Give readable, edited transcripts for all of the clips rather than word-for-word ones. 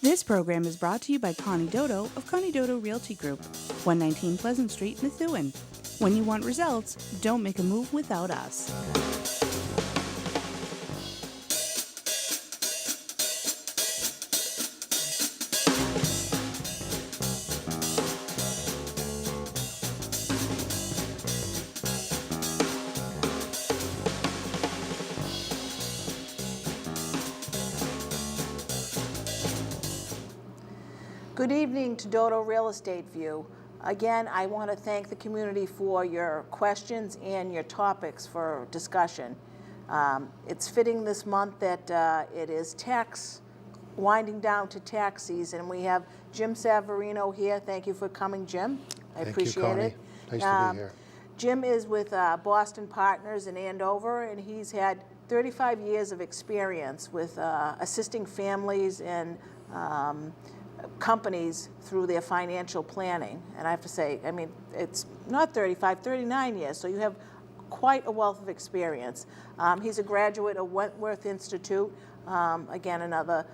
This program is brought to you by Connie Dodo of Connie Dodo Realty Group, 119 Pleasant Street, Methuen. When you want results, don't make a move without us. Good evening to Dodo Real Estate View. Again, I want to thank the community for your questions and your topics for discussion. It's fitting this month that it is winding down to tax season. We have Jim Savarino here. Thank you for coming, Jim. I appreciate it. Nice to be here. Jim is with Boston Partners in Andover, and he's had 35 years of experience with assisting families and companies through their financial planning. And I have to say, I mean, it's not 35, 39 years, so you have quite a wealth of experience. He's a graduate of Wentworth Institute. Again, another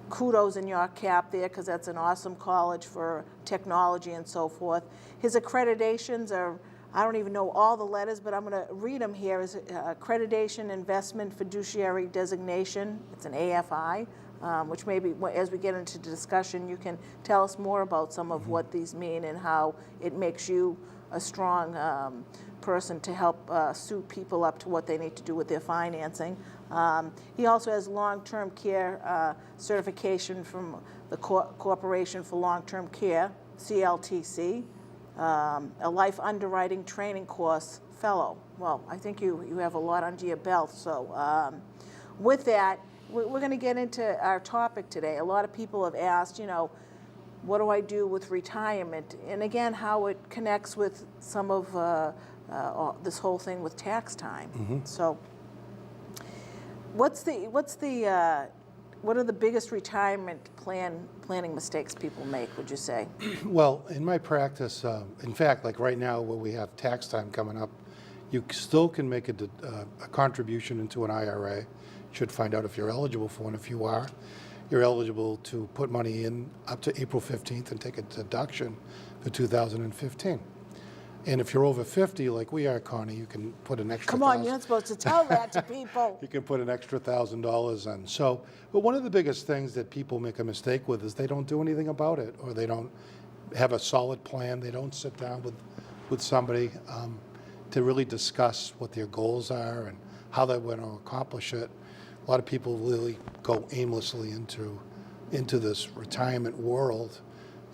kudos in your cap there, because that's an awesome college for technology and so forth. His accreditations are, I don't even know all the letters, but I'm going to read them here. Is Accreditation Investment Fiduciary Designation. It's an AFI. Which maybe as we get into the discussion, you can tell us more about some of what these mean and how it makes you a strong person to help suit people up to what they need to do with their financing. He also has long-term care certification from the Corporation for Long-Term Care, CLTC, a life underwriting training course fellow. Well, I think you have a lot under your belt. So with that, we're going to get into our topic today. A lot of people have asked, you know, what do I do with retirement? And again, how it connects with some of this whole thing with tax time. Mm-hmm. So what are the biggest retirement planning mistakes people make, would you say? Well, in my practice, in fact, like right now where we have tax time coming up, you still can make a contribution into an IRA. Should find out if you're eligible for one. If you are, you're eligible to put money in up to April 15th and take a deduction for 2015. And if you're over 50, like we are, Connie, you can put an extra. Come on, you're not supposed to tell that to people. You can put an extra $1,000 in. So, but one of the biggest things that people make a mistake with is they don't do anything about it, or they don't have a solid plan. They don't sit down with somebody to really discuss what their goals are and how they want to accomplish it. A lot of people really go aimlessly into this retirement world,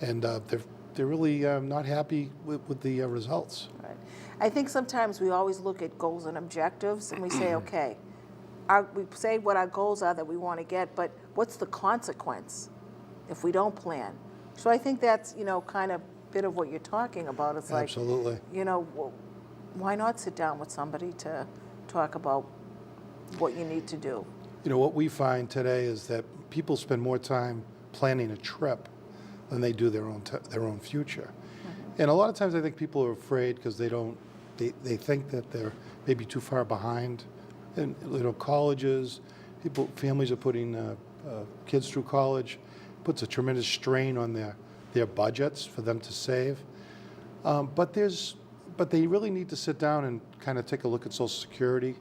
and they're really not happy with the results. Right. I think sometimes we always look at goals and objectives, and we say, okay, we say what our goals are that we want to get, but what's the consequence if we don't plan? So I think that's, you know, kind of a bit of what you're talking about. It's like, absolutely. You know, why not sit down with somebody to talk about what you need to do? You know, what we find today is that people spend more time planning a trip than they do their own future. Mm-hmm. And a lot of times I think people are afraid because they think that they're maybe too far behind. And, you know, colleges, families are putting kids through college, puts a tremendous strain on their budgets for them to save. But they really need to sit down and kind of take a look at Social Security.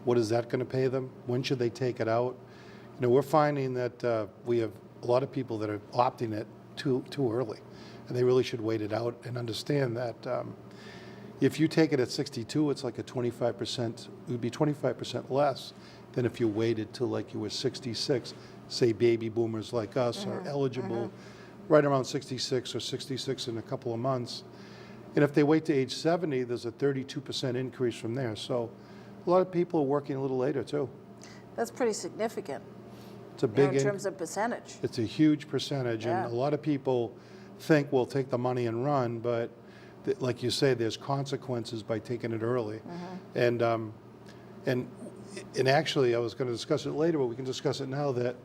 What is that going to pay them? When should they take it out? You know, we're finding that we have a lot of people that are opting it too early, and they really should wait it out and understand that if you take it at 62, it's like a 25%. It would be 25% less than if you waited till like you were 66. Say baby boomers like us are eligible right around 66 or 66 in a couple of months, and if they wait to age 70, there's a 32% increase from there. So a lot of people are working a little later too. That's pretty significant. It's a big in terms of percentage. It's a huge percentage, yeah. And a lot of people think we'll take the money and run, but like you say, there's consequences by taking it early. Mm-hmm. And actually, I was going to discuss it later, but we can discuss it now. That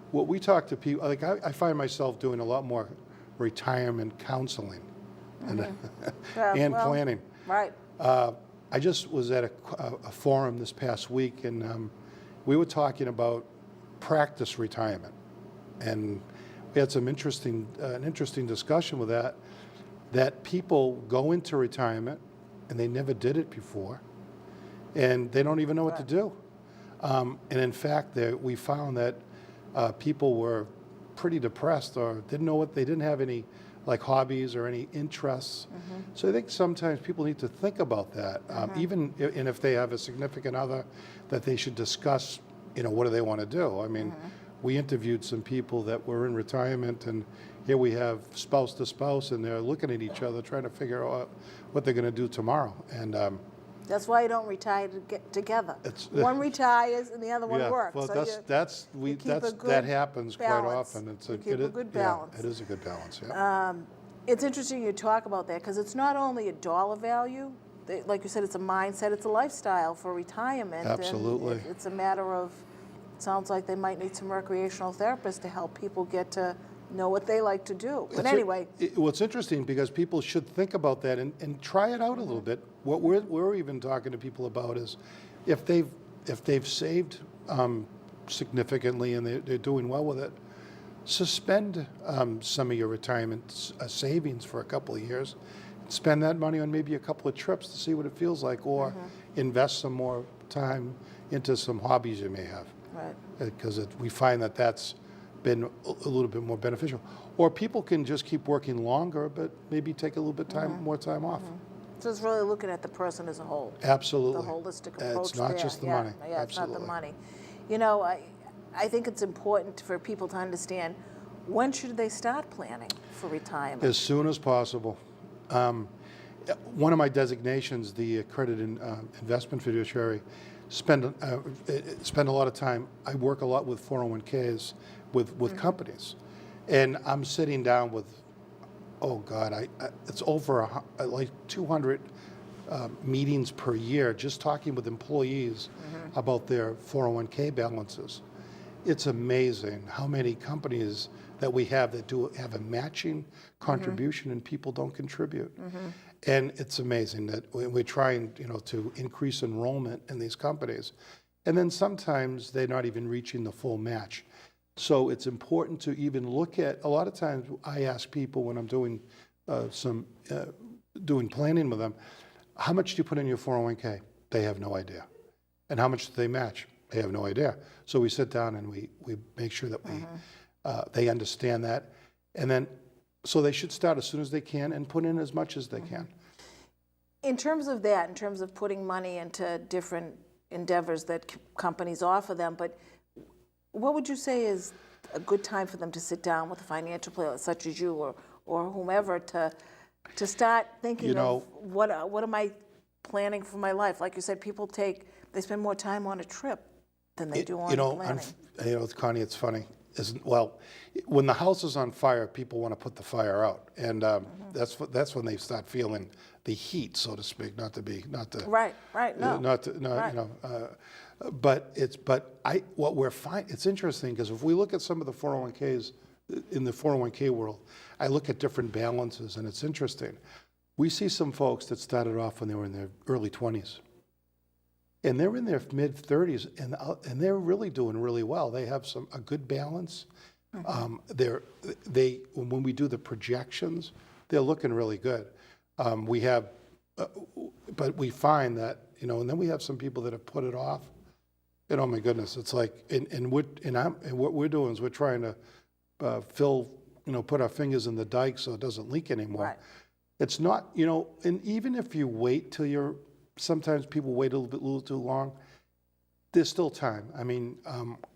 what we talk to people, like I find myself doing a lot more retirement counseling and planning. Right. I just was at a forum this past week, and we were talking about practice retirement. And we had some an interesting discussion with that people go into retirement and they never did it before, and they don't even know what to do. And in fact, we found that people were pretty depressed or they didn't have any like hobbies or any interests. So I think sometimes people need to think about that, even and if they have a significant other, that they should discuss, what do they want to do? I mean, we interviewed some people that were in retirement, and here we have spouse to spouse, and they're looking at each other trying to figure out what they're going to do tomorrow. And that's why you don't retire together. One retires and the other one works. Well, so that happens balance. quite often. You keep a good balance. Yeah, it is a good balance. Yeah. It's interesting you talk about that because it's not only a dollar value. Like you said, it's a mindset, it's a lifestyle for retirement. Absolutely. And it's a matter of, it sounds like they might need some recreational therapists to help people get to know what they like to do. But anyway. What's interesting, because people should think about that and try it out a little bit. What we're even talking to people about is if they've saved significantly and they're doing well with it, suspend some of your retirement savings for a couple of years. Spend that money on maybe a couple of trips to see what it feels like, or invest some more time into some hobbies you may have. Right. Because we find that that's been a little bit more beneficial. Or people can just keep working longer, but maybe take a little bit more time off. So it's really looking at the person as a whole. Absolutely. The holistic approach. It's not just the money. Yeah, Absolutely. It's not the money. I think it's important for people to understand, when should they start planning for retirement? As soon as possible. One of my designations, the accredited investment fiduciary, spend a lot of time. I work a lot with 401ks with companies, and I'm sitting down with, oh God, it's over like 200 meetings per year just talking with employees about their 401k balances. It's amazing how many companies that we have that have a matching contribution and people don't contribute. And it's amazing that we're trying, to increase enrollment in these companies. And then sometimes they're not even reaching the full match. So it's important to even look at, a lot of times I ask people when I'm doing doing planning with them, how much do you put in your 401k? They have no idea. And how much do they match? They have no idea. So we sit down and we make sure that they understand that. And then, so they should start as soon as they can and put in as much as they can. In terms of that, in terms of putting money into different endeavors that companies offer them, but what would you say is a good time for them to sit down with a financial planner such as you or whomever to start thinking of what am I planning for my life? Like you said, people they spend more time on a trip than they do on planning. Connie, it's funny. When the house is on fire, people want to put the fire out, and that's when they start feeling the heat, so to speak. Not to. Right. No. What we're finding, it's interesting because if we look at some of the 401ks in the 401k world, I look at different balances, and it's interesting. We see some folks that started off when they were in their early 20s. And they're in their mid-30s, and they're really doing really well. They have a good balance. When we do the projections, they're looking really good. But we find that, and then we have some people that have put it off. And oh my goodness, it's like, and what we're doing is we're trying to put our fingers in the dike so it doesn't leak anymore. Right. It's not, and even if you wait till sometimes people wait a little too long. There's still time. I mean,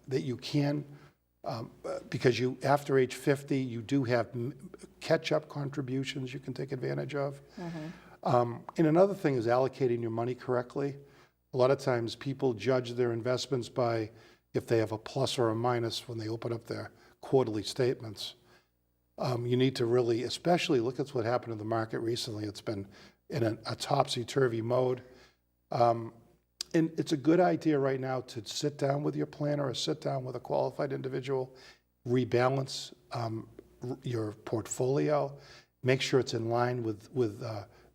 that you can, because after age 50, you do have catch-up contributions you can take advantage of. And another thing is allocating your money correctly. A lot of times people judge their investments by if they have a plus or a minus when they open up their quarterly statements. You need to really, especially look at what happened in the market recently. It's been in a topsy-turvy mode. And it's a good idea right now to sit down with your planner or sit down with a qualified individual, rebalance your portfolio, make sure it's in line with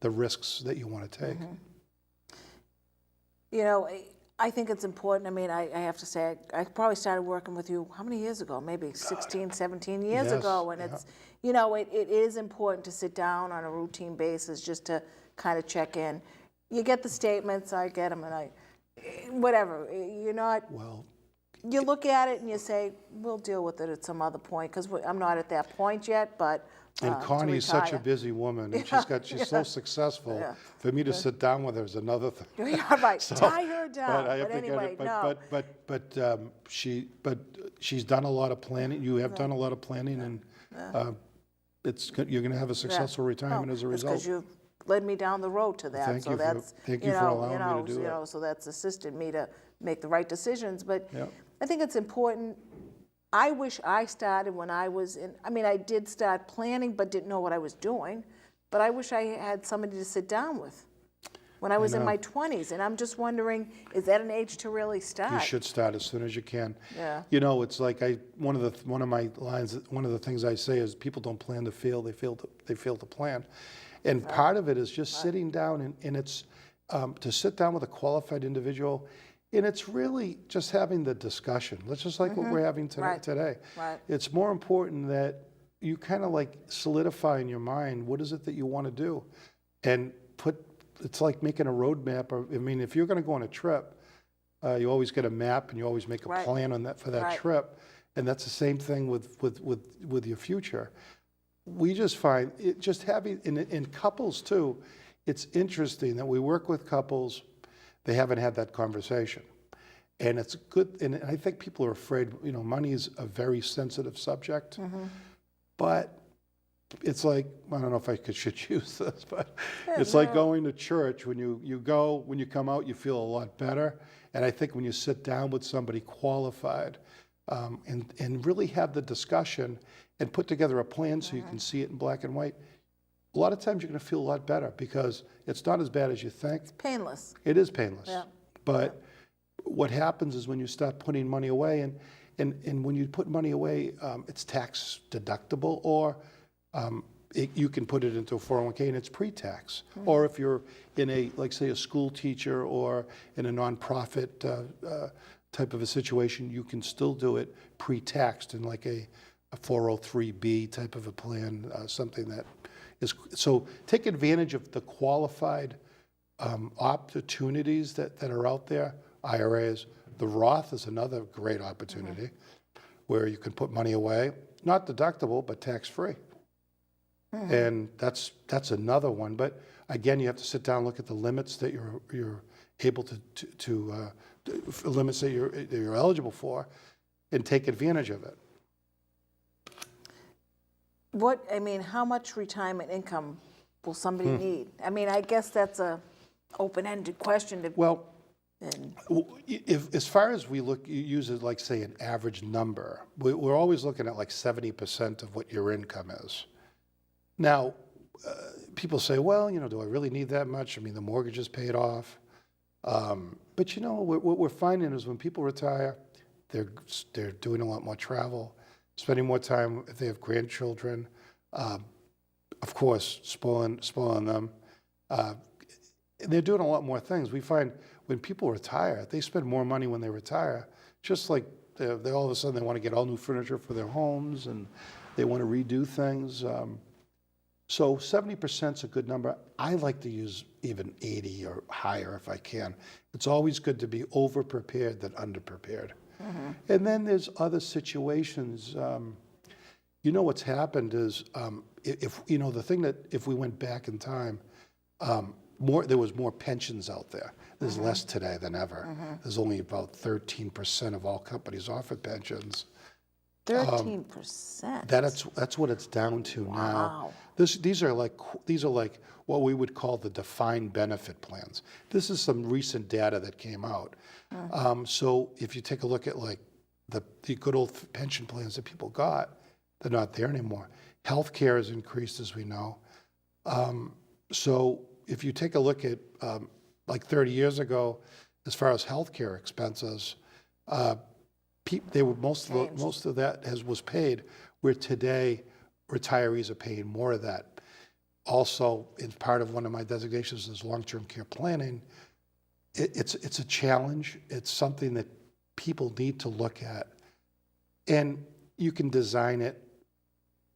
the risks that you want to take. I think it's important. I mean, I have to say, I probably started working with you, how many years ago? Maybe 16, 17 years Yes, ago. And yeah. it's, you know, it is important to sit down on a routine basis just to kind of check in. You get the statements, I get them, and whatever. You're not, Well, you look at it and you say, we'll deal with it at some other point, because I'm not at that point yet, but and to Connie is such a retire. busy woman, and she's so successful. Yeah. For me to sit down with her is another thing. Yeah, right, tie her down, I have but to get anyway, it. no. But she's done a lot of planning. You have done a lot of planning, and you're going to have a successful retirement as a result. Because you've led me down the road to that. Thank So you for- that's, thank you for allowing me to do it. So that's assisted me to make the right decisions. But Yeah. I think it's important. I wish I started when I was in, I mean, I did start planning, but didn't know what I was doing. But I wish I had somebody to sit down with when I was in know. my 20s. And I'm just wondering, is that an age to really start? You should start as soon as you can. Yeah. You know, it's like one of my lines. One of the things I say is, people don't plan to fail; they fail to plan. And part of it is just sitting down, and it's to sit down with a qualified individual, and it's really just having the discussion. It's just like what we're having today. Right. It's more important that you kind of like solidify in your mind what is it that you want to do, and it's like making a roadmap. I mean, if you're going to go on a trip, you always get a map, and you always make a Right. plan on that for that Right. trip, and that's the same thing with your future. We just find it just having in couples too. It's interesting that we work with couples, they haven't had that conversation, and it's good. And I think people are afraid. You know, money is a very sensitive subject, but it's like, I don't know if I should use this, but it's like going to church. When you go, when you come out, you feel a lot better. And I think when you sit down with somebody qualified and really have the discussion and put together a plan so you can see it in black and white, a lot of times you're going to feel a lot better, because it's not as bad as you think. Painless. It is painless. Yeah. But what happens is when you start putting money away, and when you put money away, it's tax deductible, or you can put it into a 401k and it's pre-tax. Or if you're in like say a school teacher or in a nonprofit type of a situation, you can still do it pre-taxed in like a 403B type of a plan, something that is, so take advantage of the qualified opportunities that are out there. IRAs, the Roth is another great opportunity where you can put money away, not deductible, but tax-free. And that's another one. But again, you have to sit down and look at the limits that you're able to limits that you're eligible for, and take advantage of it. How much retirement income will somebody need? I mean, I guess that's a open-ended question. Well, as far as we look, you use it like, say, an average number. We're always looking at like 70% of what your income is. Now, people say, well, do I really need that much? I mean, the mortgage is paid off. But what we're finding is when people retire, they're doing a lot more travel, spending more time if they have grandchildren, of course, spoiling them. And they're doing a lot more things. We find when people retire, they spend more money when they retire, just like they all of a sudden they want to get all new furniture for their homes, and they want to redo things. So 70% is a good number. I like to use even 80 or higher if I can. It's always good to be over-prepared than under-prepared. And then there's other situations. What's happened is, if the thing that if we went back in time, there was more pensions out there. There's less today than ever. There's only about 13% of all companies offer pensions. 13%? That's what it's down to now. Wow. These are like what we would call the defined benefit plans. This is some recent data that came out. So if you take a look at like the good old pension plans that people got, they're not there anymore. Healthcare has increased, as we know. So if you take a look at like 30 years ago, as far as healthcare expenses, most of that was paid, where today retirees are paying more of that. Also, in part of one of my designations is long-term care planning. it's a challenge. It's something that people need to look at. And you can design it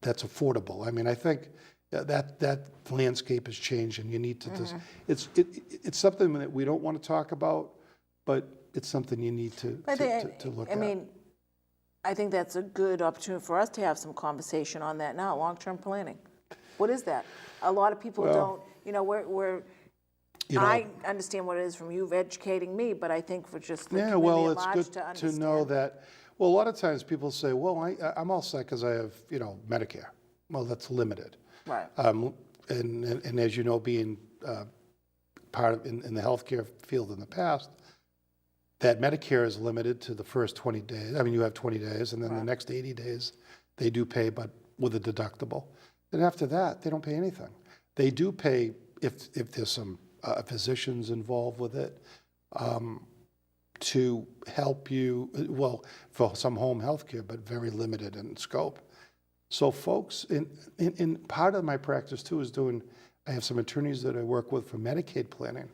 that's affordable. I mean, I think that landscape has changed, and you need to it's something that we don't want to talk about, but it's something you need to look at. I mean, I think that's a good opportunity for us to have some conversation on that now, long-term planning. What is that? A lot of people don't, you know, I understand what it is from you educating me, but I think for just the community at large to understand. To know that, well, a lot of times people say, well, I'm all set because I have, you know, Medicare. Well, that's limited. Right. And as you know, being part of in the healthcare field in the past, that Medicare is limited to the first 20 days. I mean, you have 20 days, and then the next 80 days, they do pay, but with a deductible. Then after that, they don't pay anything. They do pay if there's some physicians involved with it to help you, well, for some home health care, but very limited in scope. So folks, in part of my practice too is I have some attorneys that I work with for Medicaid planning,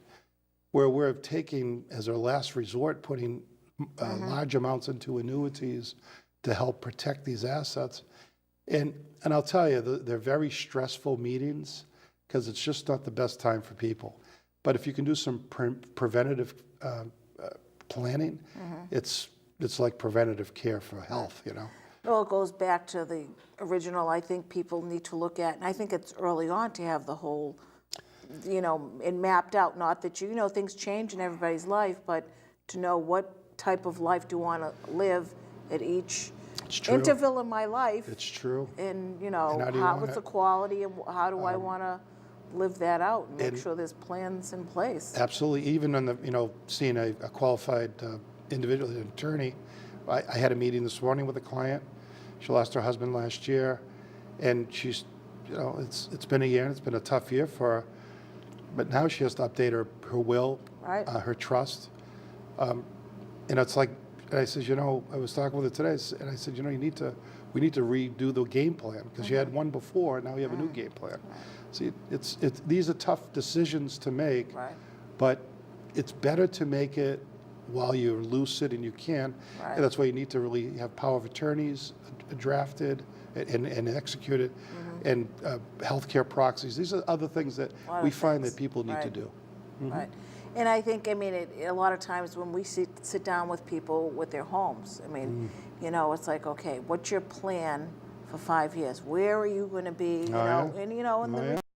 where we're taking, as our last resort, putting large amounts into annuities to help protect these assets. And I'll tell you, they're very stressful meetings because it's just not the best time for people. But if you can do some preventative planning, it's like preventative care for health, you know? Well, it goes back to the original, I think people need to look at, and I think it's early on to have the whole, you know, and mapped out, not that you know, things change in everybody's life, but to know what type of life do I want to live at each interval in my life. It's true. And, you know, And what's the quality and how do I want to live that out and make sure there's plans in place. Absolutely. Even on the, you know, seeing a qualified individual, an attorney, I had a meeting this morning with a client. She lost her husband last year, and she's, you know, it's been a year, and it's been a tough year for her. But now she has to update her will, her trust. And it's like, and I said, you know, I was talking with her today, and I said, you know, we need to redo the game plan because you had one before, and now you have a new game plan. See, these are tough decisions to make, but it's better to make it while you're lucid and you can. And that's why you need to really have power of attorneys drafted and executed, and healthcare proxies. These are other things that we find that people need to do. Right. And I think, I mean, a lot of times when we sit down with people with their homes, I mean, you know, it's like, okay, what's your plan for 5 years? Where are you going to be? You know, and you know, and the